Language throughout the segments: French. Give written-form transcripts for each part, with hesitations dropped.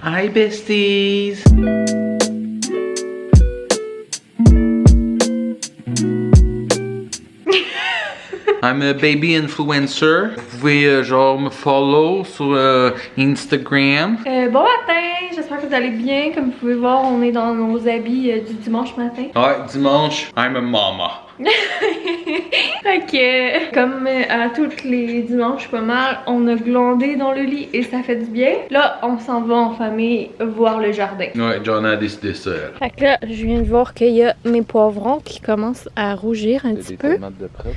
Hi besties! I'm a baby influencer. Vous pouvez genre me follow sur Instagram. Bon matin, j'espère que vous allez bien. Comme vous pouvez voir, on est dans nos habits du dimanche matin. Ouais, dimanche, I'm a mama. Fait comme à tous les dimanches pas mal, on a glandé dans le lit et ça fait du bien. Là, on s'en va en famille voir le jardin. Ouais, John a décidé ça. Fait que là, je viens de voir qu'il y a mes poivrons qui commencent à rougir un petit peu. Des tomates de près,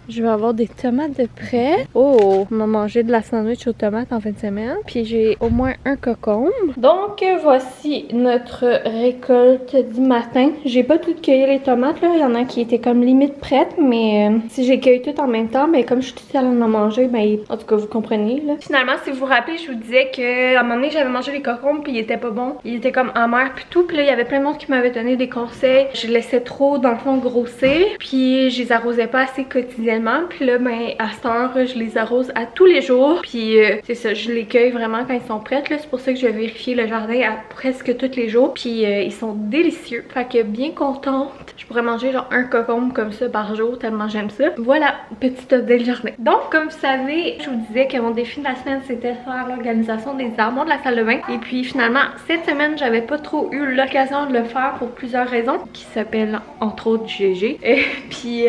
Je vais avoir des tomates de près. Oh, on a mangé de la sandwich aux tomates en fin de semaine. Puis j'ai au moins un cocombe. Donc voici notre récolte du matin. J'ai pas tout cueilli les tomates là. Il y en a qui étaient comme limite prêtes. Mais si j'ai cueilli tout en même temps, mais comme je suis toute seule à en manger, ben en tout cas vous comprenez là. Finalement, si vous vous rappelez, je vous disais que à un moment donné j'avais mangé les cocombes puis ils étaient pas bons. Ils étaient comme amers puis tout. Puis là il y avait plein de monde qui m'avait donné des conseils. Je laissais trop dans le fond grossir. Puis je les arrosais pas assez quotidiennement. Puis là ben à cette heure je les arrose à tous les jours. Puis c'est ça, je les cueille vraiment quand ils sont prêts. C'est pour ça que je vais vérifier le jardin à presque tous les jours. Puis ils sont délicieux. Fait que bien contente. Je pourrais manger genre un cocombe comme ça par jour tellement j'aime ça. Voilà, petit update jardin. Donc comme vous savez, je vous disais que mon défi de la semaine c'était faire l'organisation des armoires de la salle de bain. Et puis finalement cette semaine j'avais pas trop eu l'occasion de le faire pour plusieurs raisons. Qui s'appellent entre autres GG. Et puis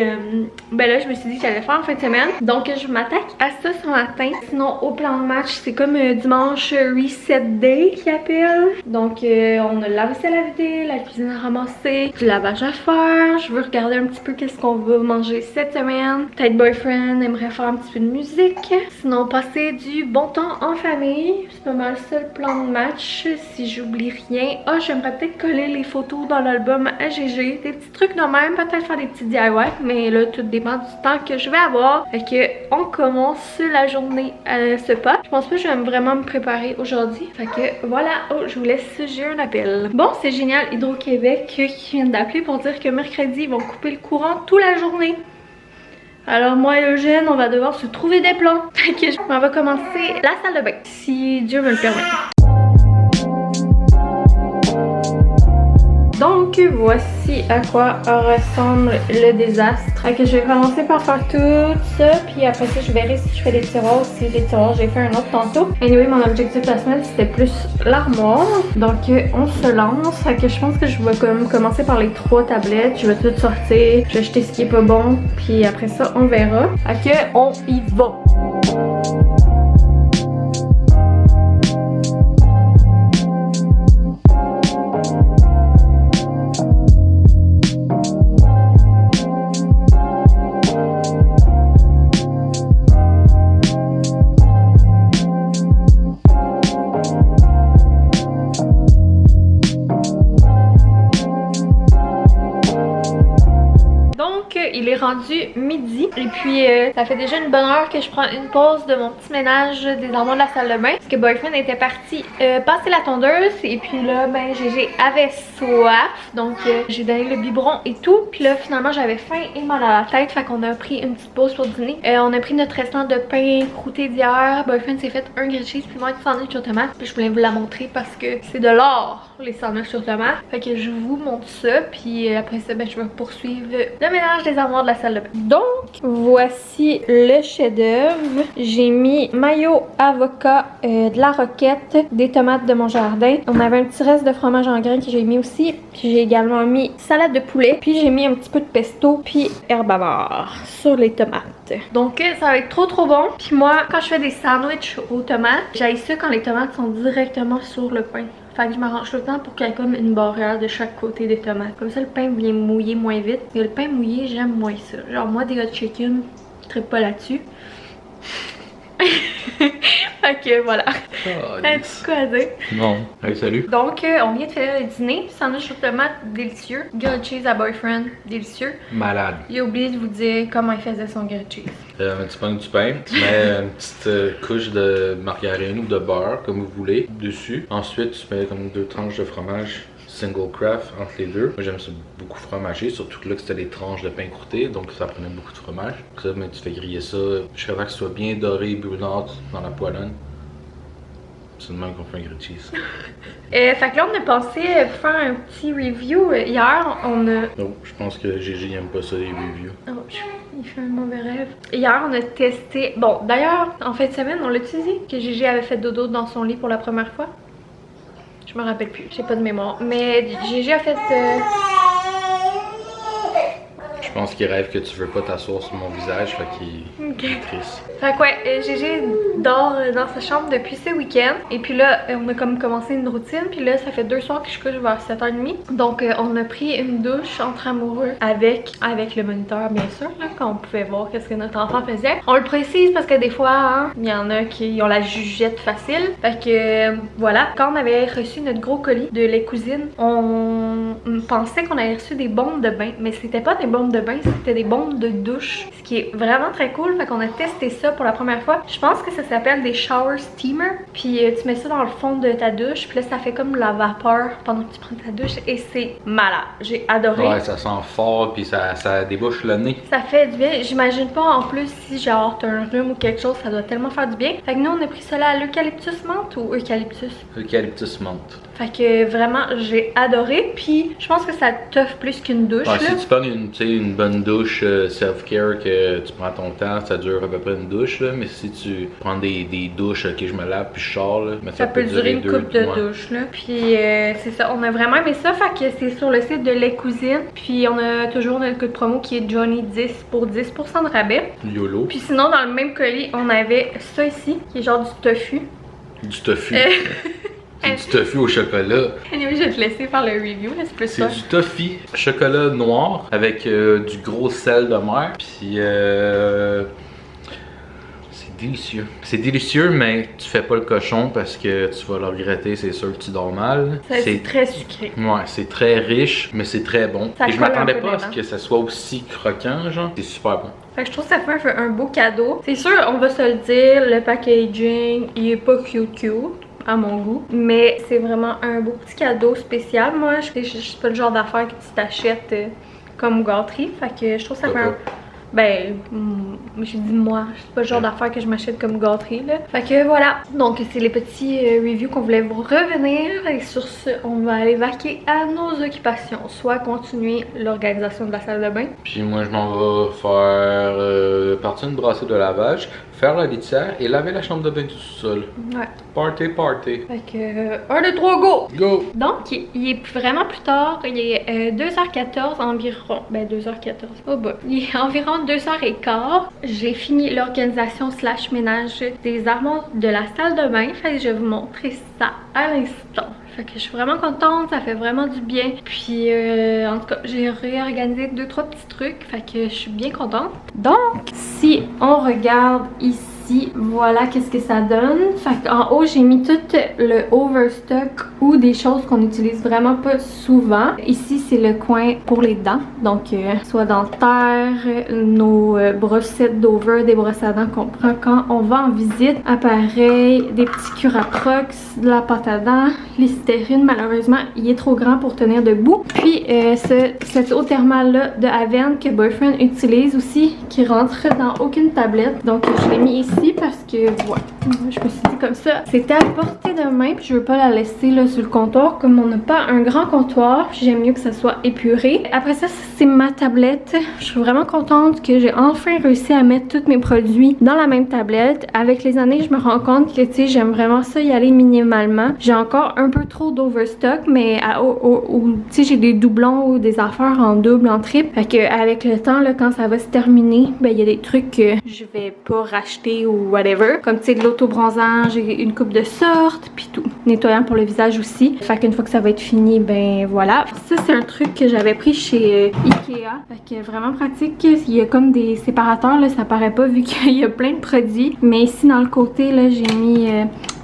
ben là je me suis dit que j'allais faire en fin de semaine. Donc je m'attaque à ça ce matin. Sinon au plan de match c'est comme dimanche reset day qui appelle. Donc on a la vaisselle à vider, la cuisine à ramasser, du lavage à faire. Je veux regarder un petit peu qu'est-ce qu'on va manger cette semaine. Peut-être boyfriend aimerait faire un petit peu de musique. Sinon passer du bon temps en famille. C'est pas mal ça le plan de match. Si j'oublie rien. Ah, j'aimerais peut-être coller les photos dans l'album à GG. Des petits trucs de même. Peut-être faire des petits DIY. Mais là tout dépend du temps que je vais avoir. Fait que on commence la journée à ce pas. Je pense pas que je vais vraiment me préparer aujourd'hui. Fait que voilà. Oh, je vous laisse. J'ai un appel. Bon, c'est génial. Hydro-Québec qui vient d'appeler pour dire que mercredi ils vont couper le courant toute la journée. Alors moi et Eugène, on va devoir se trouver des plans. Fait que on va commencer la salle de bain. Si Dieu me le permet. Donc voici à quoi ressemble le désastre. Fait que je vais commencer par faire tout ça. Puis après ça je verrai si je fais des tiroirs. Si les tiroirs j'ai fait un autre tantôt. Anyway, mon objectif de la semaine c'était plus l'armoire. Donc on se lance. Fait que je pense que je vais comme commencer par les 3 tablettes. Je vais tout sortir. Je vais jeter ce qui est pas bon. Puis après ça on verra. Fait que on y va. Il est rendu midi et puis ça fait déjà une bonne heure que je prends une pause de mon petit ménage des armoires de la salle de bain parce que boyfriend était parti passer la tondeuse et puis là ben GG avait soif donc j'ai donné le biberon et tout puis là finalement j'avais faim et mal à la tête fait qu'on a pris une petite pause pour dîner. On a pris notre restant de pain croûté d'hier. Boyfriend s'est fait un grilled cheese puis moi une sandwich aux tomates puis je voulais vous la montrer parce que c'est de l'or les sandwichs aux tomates. Fait que je vous montre ça puis après ça ben je vais poursuivre le ménage des armoires de la salle de bain. Donc voici le chef-d'œuvre. J'ai mis mayo, avocat, de la roquette, des tomates de mon jardin. On avait un petit reste de fromage en grains que j'ai mis aussi. Puis j'ai également mis salade de poulet. Puis j'ai mis un petit peu de pesto puis herbe amare sur les tomates. Donc ça va être trop bon. Puis moi quand je fais des sandwichs aux tomates, j'aille ça quand les tomates sont directement sur le pain. Fait que je m'arrange tout le temps pour qu'il y ait comme une barrière de chaque côté des tomates. Comme ça le pain vient mouiller moins vite. Et le pain mouillé, j'aime moins ça. Genre moi des hot chicken, je trippe pas là-dessus. Fait que voilà. Un petit quoi à dire. Bon, hey, salut. Donc on vient de faire le dîner. Sandwich aux tomates, délicieux. Grilled cheese à boyfriend, délicieux. Malade. J'ai oublié de vous dire comment il faisait son grilled cheese. Tu prends du pain, tu mets une petite couche de margarine ou de beurre, comme vous voulez, dessus. Ensuite, tu mets comme 2 tranches de fromage single craft entre les deux. Moi, j'aime ça beaucoup fromager, surtout que là, c'était des tranches de pain croûté, donc ça prenait beaucoup de fromage. Ça, mais tu fais griller ça jusqu'à ce que ce soit bien doré et brunâtre dans la poêlonne. C'est de même qu'on fait un grilled cheese. Fait que là, on a pensé faire un petit review. Hier, on a... Donc, je pense que Gigi aime pas ça, les reviews. Oh, il fait un mauvais rêve. Hier, on a testé... Bon, d'ailleurs, en fin de semaine, on l'a utilisé que Gigi avait fait dodo dans son lit pour la première fois. Je me rappelle plus, j'ai pas de mémoire. Mais Gigi a fait... Je pense qu'il rêve que tu veux pas t'asseoir sur mon visage, fait qu'il est triste. Fait que ouais, Gégé dort dans sa chambre depuis ce week-end. Et puis là, on a comme commencé une routine. Puis là, ça fait 2 soirs que je couche vers 7h30. Donc on a pris une douche entre amoureux avec le moniteur, bien sûr, là, quand on pouvait voir qu'est-ce que notre enfant faisait. On le précise parce que des fois, hein, il y en a qui ont la jugette facile. Fait que voilà, quand on avait reçu notre gros colis de les cousines, on pensait qu'on avait reçu des bombes de bain. Mais c'était pas des bombes de bain, c'était des bombes de douche. Ce qui est vraiment très cool. Fait qu'on a testé ça pour la première fois. Je pense que ça s'appelle des shower steamer. Puis tu mets ça dans le fond de ta douche. Puis là, ça fait comme la vapeur pendant que tu prends ta douche. Et c'est malade. J'ai adoré. Ouais, ça sent fort. Puis ça débouche le nez. Ça fait du bien. J'imagine pas en plus si genre t'as un rhume ou quelque chose, ça doit tellement faire du bien. Fait que nous, on a pris cela à l'eucalyptus menthe ou eucalyptus? Eucalyptus menthe. Fait que vraiment, j'ai adoré. Puis je pense que ça t'offre plus qu'une douche. Ouais, là. si tu prends une bonne douche self-care, que tu prends ton temps, ça dure à peu près une douche. Là, mais si tu prends des douches, ok, je me lave puis je sors, là, mais ça peut durer une couple de douches. Là. Puis c'est ça, on a vraiment aimé ça. Fait que c'est sur le site de Les Cousines. Puis on a toujours notre code promo qui est Johnny10 pour 10% de rabais. YOLO. Puis sinon, dans le même colis, on avait ça ici, qui est genre du tofu. Du tofu. C'est du tofu au chocolat. Anyway, je vais te laisser faire le review, là, c'est plus ça. C'est du tofu chocolat noir avec du gros sel de mer. Puis c'est délicieux. C'est délicieux, mais tu fais pas le cochon parce que tu vas le regretter, c'est sûr que tu dors mal. C'est très sucré. Ouais, c'est très riche, mais c'est très bon. Ça et je m'attendais pas à ce que ça soit aussi croquant, genre. C'est super bon. Fait que je trouve que ça fait un beau cadeau. C'est sûr, on va se le dire, le packaging, il est pas cute à mon goût, mais c'est vraiment un beau petit cadeau spécial. Moi, je suis pas le genre d'affaire que tu t'achètes comme gâterie. Fait que je trouve que ça fait un... Ben, j'ai dit moi, c'est pas le genre d'affaire que je m'achète comme gâterie là. Fait que voilà, donc c'est les petits reviews qu'on voulait vous revenir. Et sur ce, on va aller vaquer à nos occupations. Soit continuer l'organisation de la salle de bain. Puis moi, je m'en vais faire partir une brassée de lavage, faire la litière et laver la chambre de bain tout seul. Ouais. Party. Fait que 1, 2, 3, go! Go! Donc, il est vraiment plus tard, il est 2h14 environ. Ben 2h14, oh bah. Il est environ 2h15. J'ai fini l'organisation / ménage des armoires de la salle de bain. Fait que je vais vous montrer ça à l'instant. Fait que je suis vraiment contente, ça fait vraiment du bien. Puis en tout cas, j'ai réorganisé 2-3 petits trucs. Fait que je suis bien contente. Donc, si on regarde ici, voilà qu'est-ce que ça donne. Fait qu'en haut, j'ai mis tout le overstock ou des choses qu'on n'utilise vraiment pas souvent. Ici, c'est le coin pour les dents. Donc, soit dentaire, nos brossettes d'over, des brosses à dents qu'on prend quand on va en visite. Appareil, des petits Curaprox, de la pâte à dents, Listerine. Malheureusement, il est trop grand pour tenir debout. Puis, cette eau thermale-là de Aven que Boyfriend utilise aussi, qui rentre dans aucune tablette. Donc, je l'ai mis ici parce que, voilà, je me suis dit comme ça. C'était à portée de main, puis je veux pas la laisser là sur le comptoir. Comme on n'a pas un grand comptoir, j'aime mieux que ça soit épuré. Après ça, c'est ma tablette. Je suis vraiment contente que j'ai enfin réussi à mettre tous mes produits dans la même tablette. Avec les années, je me rends compte que, tu sais, j'aime vraiment ça y aller minimalement. J'ai encore un peu trop d'overstock, mais tu sais, j'ai des doublons ou des affaires en double, en triple. Fait que avec le temps, là, quand ça va se terminer, ben il y a des trucs que je vais pas racheter ou whatever. Comme, tu sais, de l'autobronzant, j'ai une coupe de sorte, puis tout. Nettoyant pour le visage aussi. Fait qu'une fois que ça va être fini, ben voilà. Ça, c'est un truc que j'avais pris chez Ikea. Fait que vraiment pratique. Il y a comme des séparateurs, là, ça paraît pas vu qu'il y a plein de produits. Mais ici, dans le côté, là, j'ai mis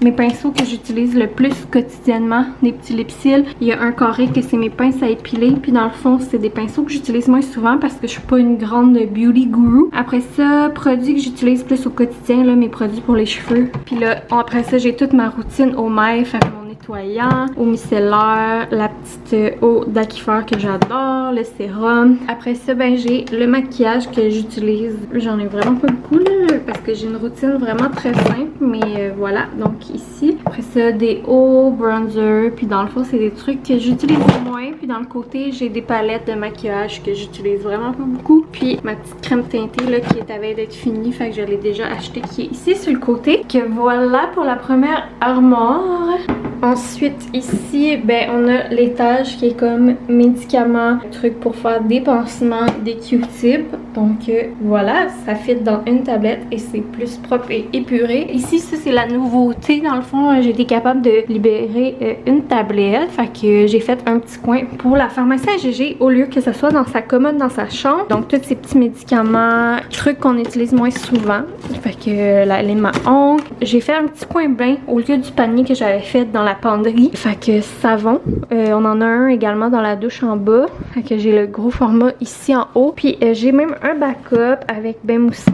mes pinceaux que j'utilise le plus quotidiennement, des petits lipsils. Il y a un carré que c'est mes pinces à épiler. Puis dans le fond, c'est des pinceaux que j'utilise moins souvent parce que je suis pas une grande beauty guru. Après ça, produits que j'utilise plus au quotidien, là, mes produits pour les cheveux. Puis là, après ça, j'ai toute ma routine au mail. Fait que mon nettoyant, eau micellaire, la petite eau d'aquifère que j'adore, le sérum. Après ça, ben j'ai le maquillage que j'utilise. J'en ai vraiment pas beaucoup là, parce que j'ai une routine vraiment très simple, mais voilà. Donc ici, après ça, des hauts, bronzer, puis dans le fond, c'est des trucs que j'utilise moins. Puis dans le côté, j'ai des palettes de maquillage que j'utilise vraiment pas beaucoup. Puis ma petite crème teintée là qui est à veille d'être finie, fait que je l'ai déjà achetée, qui est ici sur le côté. Que voilà pour la première armoire. Ensuite ici, ben on a l'étage qui est comme médicaments, trucs pour faire des pansements, des Q-tips. Donc voilà, ça fit dans une tablette et c'est plus propre et épuré. Ici, ça c'est la nouveauté. Dans le fond, j'ai été capable de libérer une tablette. Fait que j'ai fait un petit coin pour la pharmacie à GG au lieu que ce soit dans sa commode dans sa chambre. Donc tous ces petits médicaments, trucs qu'on utilise moins souvent. Fait que la laine ma ongle. J'ai fait un petit coin bain au lieu du panier que j'avais fait dans la penderie. Fait que savon. On en a un également dans la douche en bas. Fait que j'ai le gros format ici en haut. Puis j'ai même un backup avec bain moussant,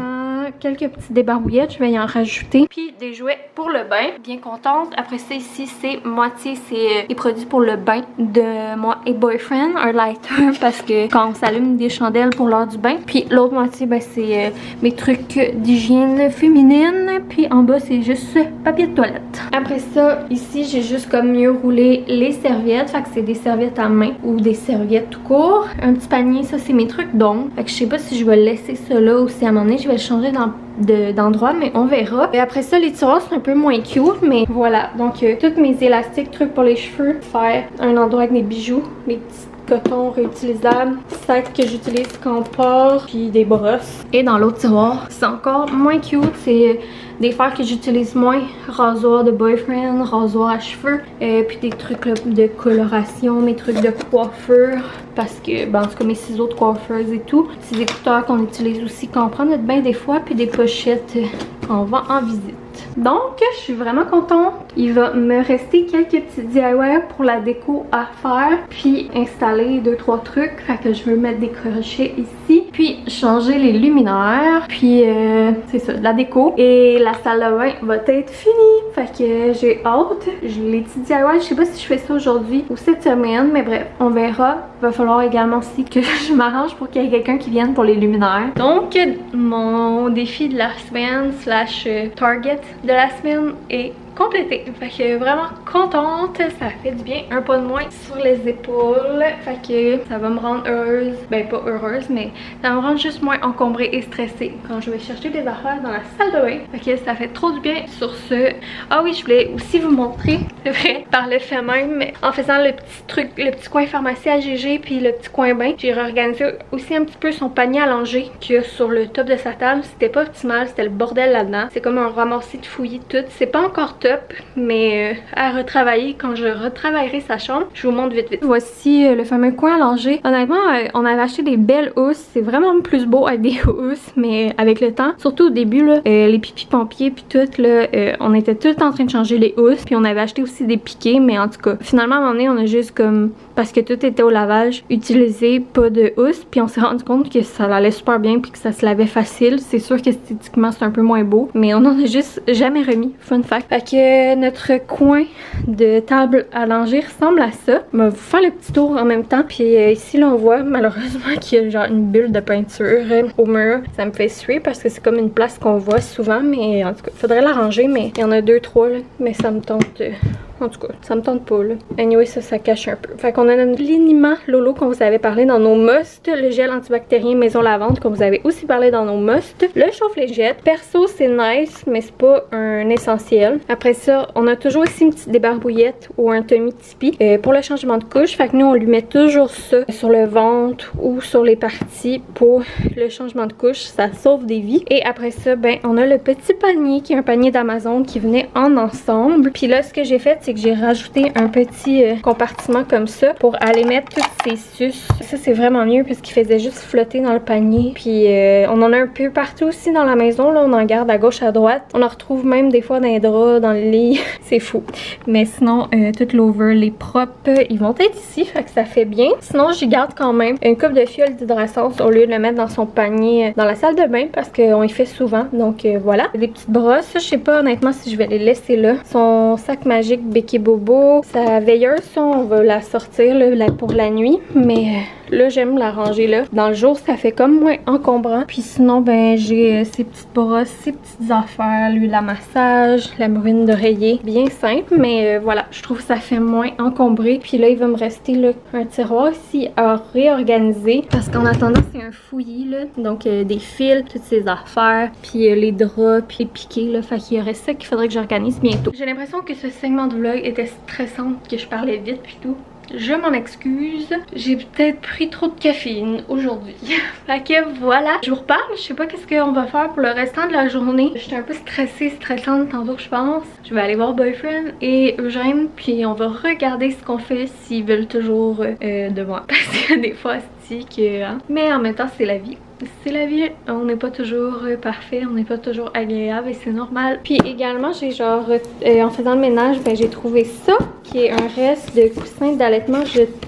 quelques petites débarbouillettes, je vais y en rajouter. Puis des jouets pour le bain, bien contente. Après ça ici, c'est moitié, c'est des produits pour le bain de moi et boyfriend, un lighter parce que quand on s'allume des chandelles pour l'heure du bain. Puis l'autre moitié, ben c'est mes trucs d'hygiène féminine. Puis en bas, c'est juste papier de toilette. Après ça, ici, j'ai juste comme mieux roulé les serviettes. Fait que c'est des serviettes à main ou des serviettes tout court. Un petit panier, ça c'est mes trucs d'ongles. Fait que je sais pas si je vais laisser ça là ou si à un moment donné, je vais le changer d'endroit, mais on verra. Et après ça, les tiroirs c'est un peu moins cute, mais voilà. Donc tous mes élastiques, trucs pour les cheveux, faire un endroit avec mes bijoux, les petits cotons réutilisables, sacs que j'utilise quand on part, puis des brosses. Et dans l'autre tiroir, c'est encore moins cute, c'est des fers que j'utilise moins, rasoir de boyfriend, rasoir à cheveux, puis des trucs là, de coloration, mes trucs de coiffure, parce que, ben, en tout cas mes ciseaux de coiffeuse et tout. Ces écouteurs qu'on utilise aussi quand on prend notre bain des fois, puis des pochettes quand on va en visite. Donc, je suis vraiment contente. Il va me rester quelques petits DIY pour la déco à faire, puis installer 2-3 trucs. Fait que je veux mettre des crochets ici, puis changer les luminaires, puis c'est ça, la déco. Et la salle de bain va être finie. Fait que j'ai hâte. Les petits DIY, je sais pas si je fais ça aujourd'hui ou cette semaine, mais bref, on verra. Il va falloir également aussi que je m'arrange pour qu'il y ait quelqu'un qui vienne pour les luminaires. Donc, mon défi de la semaine slash target de la semaine est complété. Fait que vraiment contente, ça fait du bien, un pas de moins sur les épaules. Fait que ça va me rendre heureuse, ben pas heureuse, mais ça va me rendre juste moins encombrée et stressée quand je vais chercher des affaires dans la salle de bain. Fait que ça fait trop du bien sur ce. Ah oui, je voulais aussi vous montrer, c'est vrai, par le fait même, en faisant le petit truc, le petit coin pharmacie à GG puis le petit coin bain, j'ai réorganisé aussi un petit peu son panier à langer qu'il y a sur le top de sa table. C'était pas optimal, c'était le bordel là-dedans. C'est comme un ramassis de fouillis tout. C'est pas encore top, mais à retravailler quand je retravaillerai sa chambre. Je vous montre vite vite. Voici le fameux coin à langer. Honnêtement, on avait acheté des belles housses. C'est vraiment plus beau avec des housses, mais avec le temps, surtout au début, là, les pipis pompiers puis tout, là, on était tout en train de changer les housses. Puis on avait acheté aussi des piquets, mais en tout cas, finalement à un moment donné, on a juste comme, parce que tout était au lavage, utilisé pas de housse. Puis on s'est rendu compte que ça allait super bien puis que ça se lavait facile. C'est sûr qu'esthétiquement c'est un peu moins beau, mais on en a juste jamais remis. Fun fact. Fait que notre coin de table à langer ressemble à ça. On va vous faire le petit tour en même temps. Puis ici là on voit malheureusement qu'il y a genre une bulle de peinture au mur. Ça me fait suer parce que c'est comme une place qu'on voit souvent, mais en tout cas faudrait la ranger, mais il y en a 2-3 là, mais ça me tente. En tout cas, ça me tente pas là. Anyway, ça cache un peu. Fait qu'on a notre liniment Lolo qu'on vous avait parlé dans nos musts. Le gel antibactérien maison lavande qu'on vous avait aussi parlé dans nos musts. Le chauffe-légette. Perso, c'est nice, mais c'est pas un essentiel. Après ça, on a toujours ici une petite débarbouillette ou un Tommy Tipeee pour le changement de couche. Fait que nous, on lui met toujours ça sur le ventre ou sur les parties pour le changement de couche. Ça sauve des vies. Et après ça, ben, on a le petit panier qui est un panier d'Amazon qui venait en ensemble. Puis là, ce que j'ai fait, c'est que j'ai rajouté un petit compartiment comme ça pour aller mettre toutes ces suces. Ça, c'est vraiment mieux parce qu'il faisait juste flotter dans le panier. Puis on en a un peu partout aussi dans la maison. Là, on en garde à gauche, à droite. On en retrouve même des fois dans les draps, dans le lit. C'est fou. Mais sinon, tout l'over, les propres, ils vont être ici. Fait que ça fait bien. Sinon, j'y garde quand même une coupe de fioles d'hydrascence au lieu de le mettre dans son panier dans la salle de bain parce qu'on y fait souvent. Donc voilà. Des petites brosses. Je sais pas honnêtement si je vais les laisser là. Son sac magique Béquet Bobo. Sa veilleuse, ça, on va la sortir là, pour la nuit. Mais là, j'aime la ranger là. Dans le jour, ça fait comme moins encombrant. Puis sinon, ben j'ai ces petites brosses, ces petites affaires, l'huile à massage, la mouline d'oreiller. Bien simple, mais voilà, je trouve que ça fait moins encombré. Puis là, il va me rester là, un tiroir ici à réorganiser. Parce qu'en attendant, c'est un fouillis là. Donc des fils, toutes ces affaires, puis les draps, puis les piquets là. Fait qu'il y aurait ça qu'il faudrait que j'organise bientôt. J'ai l'impression que ce segment de vlog était stressant, que je parlais vite puis tout. Je m'en excuse. J'ai peut-être pris trop de caféine aujourd'hui. Fait que voilà. Je vous reparle. Je sais pas qu'est-ce qu'on va faire pour le restant de la journée. J'étais un peu stressante tantôt, je pense. Je vais aller voir Boyfriend et Eugène. Puis on va regarder ce qu'on fait s'ils veulent toujours de moi. Parce qu'il y a des fois, c'est que... Hein? Mais en même temps, c'est la vie. C'est la vie, on n'est pas toujours parfait, on n'est pas toujours agréable et c'est normal. Puis également, j'ai genre, en faisant le ménage, ben j'ai trouvé ça, qui est un reste de coussins d'allaitement,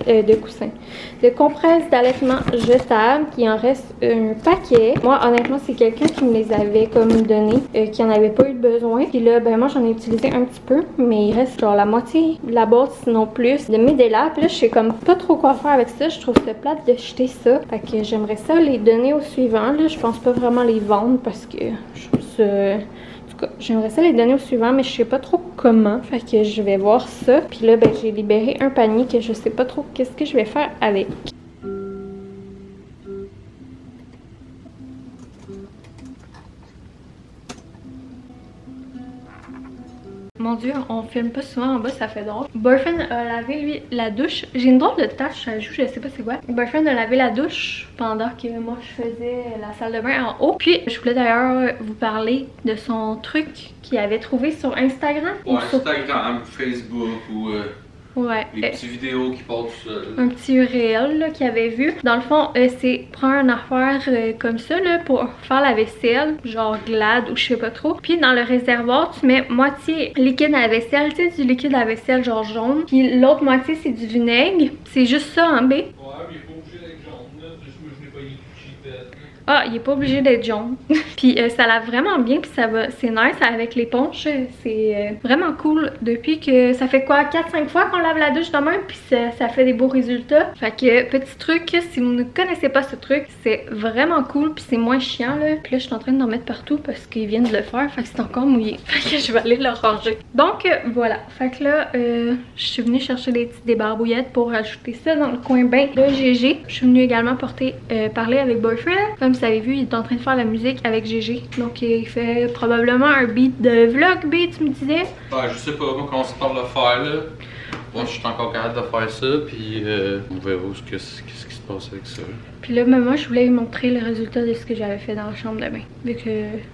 de compresses d'allaitement jetables, qui en reste un paquet. Moi, honnêtement, c'est quelqu'un qui me les avait comme donné, qui en avait pas eu besoin. Puis là, ben moi, j'en ai utilisé un petit peu, mais il reste genre la moitié de la boîte, sinon plus, de mes délais. Puis là, je sais comme pas trop quoi faire avec ça, je trouve ça plate de jeter ça. Fait que j'aimerais ça les donner au suivant. Là, je pense pas vraiment les vendre parce que je trouve ça... En tout cas, j'aimerais ça les donner au suivant, mais je sais pas trop comment. Fait que je vais voir ça. Puis là, ben, j'ai libéré un panier que je sais pas trop qu'est-ce que je vais faire avec. Mon dieu, on filme pas souvent en bas, ça fait drôle. Boyfriend a lavé lui la douche. J'ai une drôle de tache à joue, je sais pas c'est quoi. Boyfriend a lavé la douche pendant que moi je faisais la salle de bain en haut. Puis je voulais d'ailleurs vous parler de son truc qu'il avait trouvé sur Instagram. Ouais, Instagram, Facebook ou ouais, les petites vidéos qui partent tout seul. Un petit réel qu'il avait vu. Dans le fond, c'est prendre une affaire comme ça là, pour faire la vaisselle, genre Glad ou je sais pas trop. Puis dans le réservoir, tu mets moitié liquide à la vaisselle, tu sais, du liquide à la vaisselle genre jaune. Puis l'autre moitié, c'est du vinaigre. C'est juste ça en B. Ouais, mais il est pas obligé d'être jaune là. Je n'ai pas eu de cheapette. Ah, il est pas obligé d'être jaune. Puis ça lave vraiment bien, puis ça va, c'est nice avec l'éponge. C'est vraiment cool. Depuis que ça fait quoi, 4-5 fois qu'on lave la douche de même, puis ça fait des beaux résultats. Fait que petit truc, si vous ne connaissez pas ce truc, c'est vraiment cool, puis c'est moins chiant là. Puis là, je suis en train d'en mettre partout parce qu'ils viennent de le faire, fait que c'est encore mouillé. Fait que je vais aller le ranger. Donc voilà. Fait que là, je suis venue chercher des petites débarbouillettes pour ajouter ça dans le coin bain de GG. Je suis venue également parler avec Boyfriend. Comme vous avez vu, il est en train de faire la musique avec GG. Donc il fait probablement un beat de vlog, tu me disais? Ouais, je sais pas, moi quand on se parle de faire là, moi je suis encore capable de faire ça, puis on verra qu'est-ce qui se passe avec ça. Puis là, ben, moi je voulais vous montrer le résultat de ce que j'avais fait dans la chambre de bain, vu que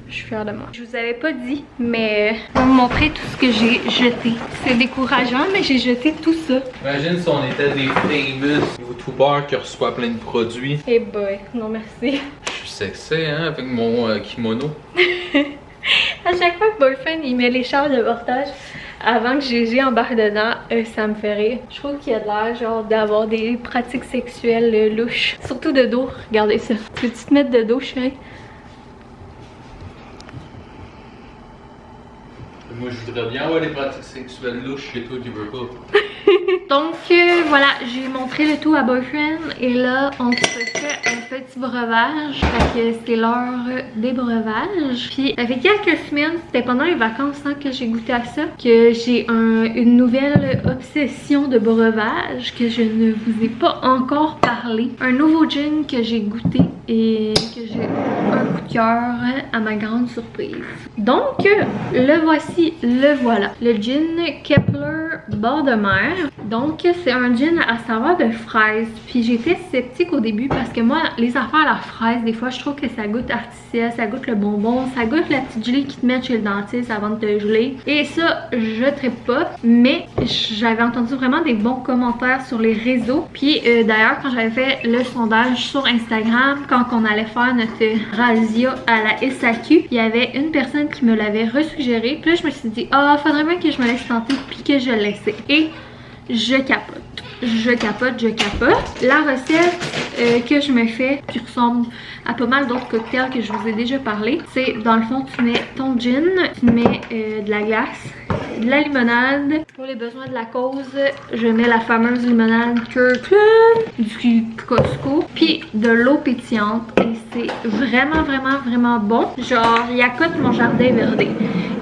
je suis fière de moi. Je vous avais pas dit, mais je vais vous montrer tout ce que j'ai jeté. C'est décourageant, mais j'ai jeté tout ça. Imagine si on était des famous youtubeurs qui reçoivent plein de produits. Eh boy, non merci. Je suis sexy hein, avec mon kimono. À chaque fois que Boyfriend il met les chars de portage avant que GG embarque dedans, ça me fait rire. Je trouve qu'il a l'air genre d'avoir des pratiques sexuelles louches. Surtout de dos, regardez ça. Peux-tu te mettre de dos, chérie? Moi je voudrais bien avoir des pratiques sexuelles louches chez toi qui veux pas. Donc voilà, j'ai montré le tout à Boyfriend et là on se fait un petit breuvage. Fait que c'est l'heure des breuvages. Puis ça fait quelques semaines, c'était pendant les vacances hein, que j'ai goûté à ça, que j'ai une nouvelle obsession de breuvage que je ne vous ai pas encore parlé. Un nouveau gin que j'ai goûté et que j'ai un coup de cœur à ma grande surprise. Donc le voici, le voilà. Le gin Kepler bord de mer. Donc c'est un gin à saveur de fraise. Puis j'étais sceptique au début parce que moi les affaires à la fraise, des fois je trouve que ça goûte artificiel, ça goûte le bonbon, ça goûte la petite gelée qui te met chez le dentiste avant de te geler. Et ça je trippe pas, mais j'avais entendu vraiment des bons commentaires sur les réseaux. Puis d'ailleurs quand j'avais fait le sondage sur Instagram, quand on allait faire notre razzia à la SAQ, il y avait une personne qui me l'avait resuggéré. Puis là je me suis dit ah faudrait bien que je me laisse tenter puis que je l'essaie. Et je capote. Je capote. La recette que je me fais, qui ressemble à pas mal d'autres cocktails que je vous ai déjà parlé, c'est dans le fond tu mets ton gin, tu mets de la glace, de la limonade. Pour les besoins de la cause, je mets la fameuse limonade Kirkland du Costco. Puis de l'eau pétillante. Et c'est vraiment bon. Genre, il accote mon jardin verdé.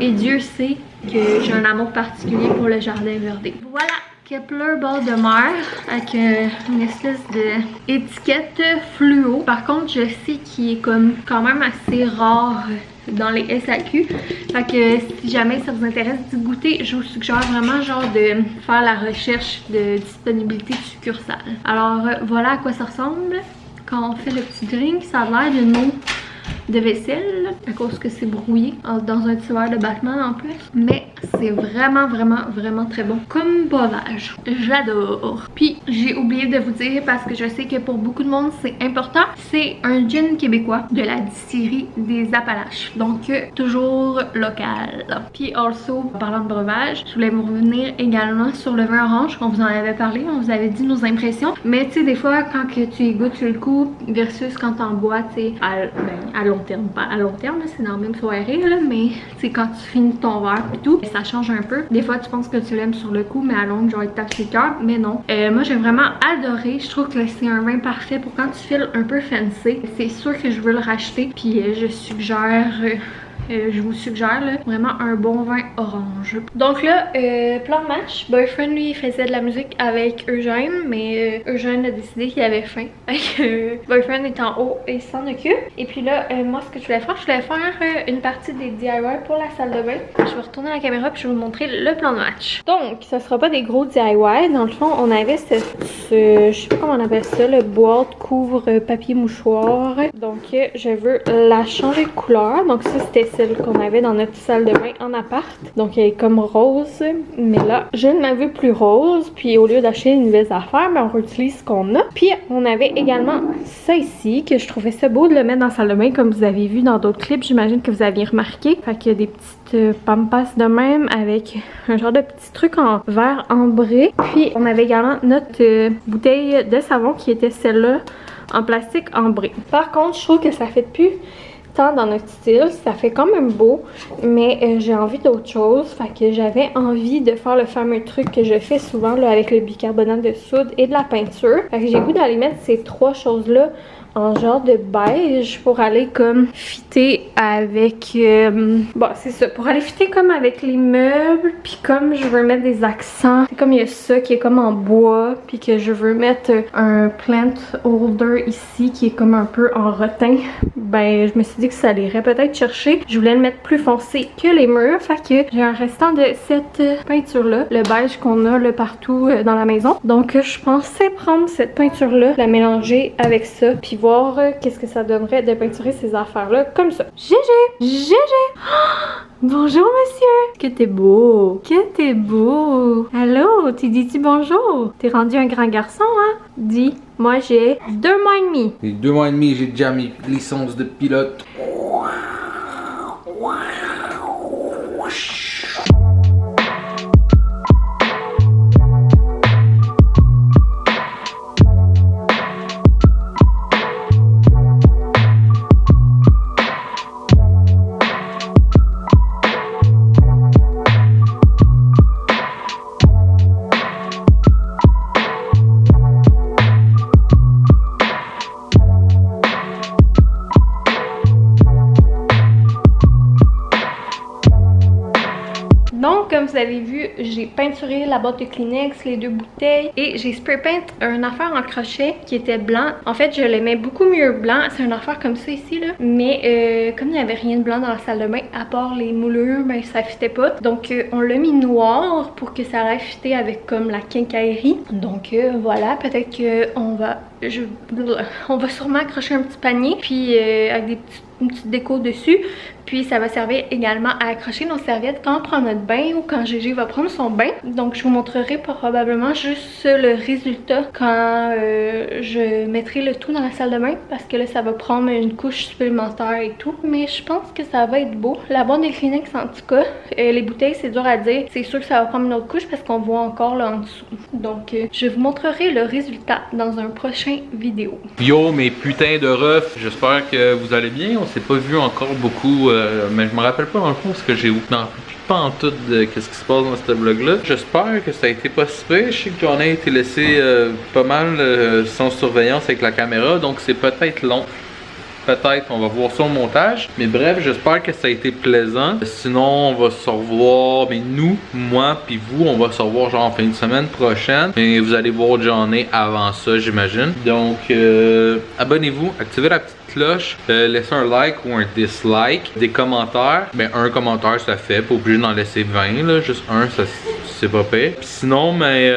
Et Dieu sait que j'ai un amour particulier pour le jardin verdé. Voilà! Kepler bord de mer avec une espèce de étiquette fluo. Par contre, je sais qu'il est comme quand même assez rare dans les SAQ. Fait que si jamais ça vous intéresse d'y goûter, je vous suggère vraiment genre de faire la recherche de disponibilité de succursale. Alors voilà à quoi ça ressemble quand on fait le petit drink. Ça a l'air d'une eau de vaisselle à cause que c'est brouillé dans un petit verre de Batman en plus, mais c'est vraiment très bon comme breuvage. J'adore. Puis j'ai oublié de vous dire, parce que je sais que pour beaucoup de monde c'est important, c'est un gin québécois de la distillerie des Appalaches, donc toujours local. Puis also, parlant de breuvage, je voulais vous revenir également sur le vin orange. On vous en avait parlé, on vous avait dit nos impressions, mais tu sais des fois quand que tu y goûtes sur le coup versus quand t'en bois, tu sais à long terme, pas à long terme, c'est dans la même soirée là, mais tu sais quand tu finis ton verre et tout, ça change un peu. Des fois tu penses que tu l'aimes sur le coup, mais à longue genre il te tape sur le cœur, mais non. Moi j'ai vraiment adoré, je trouve que c'est un vin parfait pour quand tu files un peu fancy. C'est sûr que je veux le racheter, puis je vous suggère là, vraiment un bon vin orange. Donc là, plan de match. Boyfriend lui il faisait de la musique avec Eugène, mais Eugène a décidé qu'il avait faim. Boyfriend est en haut et s'en occupe. Et puis là, moi ce que je voulais faire une partie des DIY pour la salle de bain. Je vais retourner à la caméra puis je vais vous montrer le plan de match. Donc, ça sera pas des gros DIY. Dans le fond, on avait je sais pas comment on appelle ça, le boîte couvre papier mouchoir. Donc, je veux la changer de couleur. Donc ça, c'était celle qu'on avait dans notre salle de bain en appart. Donc elle est comme rose, mais là je ne veux plus rose. Puis au lieu d'acheter une nouvelle affaire, ben, on réutilise ce qu'on a. Puis on avait également ça ici, que je trouvais ça beau de le mettre dans la salle de bain, comme vous avez vu dans d'autres clips, j'imagine que vous aviez remarqué. Fait qu'il y a des petites pampas de même avec un genre de petit truc en verre ambré. Puis on avait également notre bouteille de savon qui était celle-là en plastique ambré. Par contre, je trouve que ça fait plus tant dans notre style, ça fait quand même beau, mais j'ai envie d'autre chose. Fait que j'avais envie de faire le fameux truc que je fais souvent là, avec le bicarbonate de soude et de la peinture. Fait que j'ai goût d'aller mettre ces trois choses-là en genre de beige pour aller comme fitter avec bon c'est ça, pour aller fitter comme avec les meubles. Puis comme je veux mettre des accents, c'est comme il y a ça qui est comme en bois, puis que je veux mettre un plant holder ici qui est comme un peu en rotin, ben je me suis dit que ça irait peut-être chercher. Je voulais le mettre plus foncé que les murs, fait que j'ai un restant de cette peinture là, le beige qu'on a là partout dans la maison. Donc je pensais prendre cette peinture là, la mélanger avec ça, puis voir qu'est-ce que ça donnerait de peinturer ces affaires-là comme ça. GG! GG! Oh, bonjour monsieur! Que t'es beau! Que t'es beau! Allô? Tu dis-tu bonjour? T'es rendu un grand garçon, hein? Dis, moi j'ai 2 mois et demi. Et 2 mois et demi, j'ai déjà mes licences de pilote. Donc, comme vous avez vu, j'ai peinturé la boîte de Kleenex, les 2 bouteilles, et j'ai spray paint une affaire en crochet qui était blanc. En fait, je l'aimais beaucoup mieux blanc. C'est une affaire comme ça ici, là. Mais comme il n'y avait rien de blanc dans la salle de bain, à part les moulures, ben ça fitait pas. Donc, on l'a mis noir pour que ça aille fitter avec comme la quincaillerie. Donc, voilà, peut-être qu'on va... on va sûrement accrocher un petit panier, puis avec une petite déco dessus. Puis ça va servir également à accrocher nos serviettes quand on prend notre bain ou quand Gégé va prendre son bain. Donc je vous montrerai probablement juste le résultat quand je mettrai le tout dans la salle de bain, parce que là ça va prendre une couche supplémentaire et tout. Mais je pense que ça va être beau. La boîte de Kleenex en tout cas, les bouteilles c'est dur à dire. C'est sûr que ça va prendre une autre couche parce qu'on voit encore là en dessous. Donc je vous montrerai le résultat dans un prochain vidéo. Yo mes putains de refs, j'espère que vous allez bien. On s'est pas vu encore beaucoup mais je me rappelle pas dans le fond parce que j'ai pas en tout de qu'est-ce qui se passe dans ce vlog-là. J'espère que ça a été pas si pire. Je sais que Johnny a été laissé pas mal sans surveillance avec la caméra, donc c'est peut-être long. Peut-être, on va voir ça au montage. Mais bref, j'espère que ça a été plaisant. Sinon, on va se revoir. Mais nous, moi puis vous, on va se revoir genre en fin de semaine prochaine. Et vous allez voir Johnny avant ça, j'imagine. Donc, abonnez-vous, activez la petite cloche, laissez un like ou un dislike, des commentaires. Ben, un commentaire, ça fait. Pas obligé d'en laisser 20, là. Juste un, ça c'est pas pire. Puis sinon, mais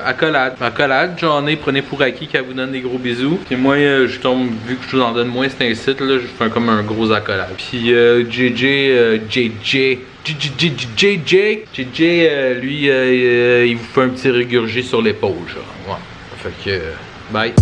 accolade. Accolade, Johnny, prenez pour acquis qu'elle vous donne des gros bisous. Puis moi, je tombe, vu que je vous en donne moins, c'est un site, là, je fais comme un gros accolade. Puis JJ, lui, il vous fait un petit régurgit sur l'épaule, genre. Ouais. Fait que, bye.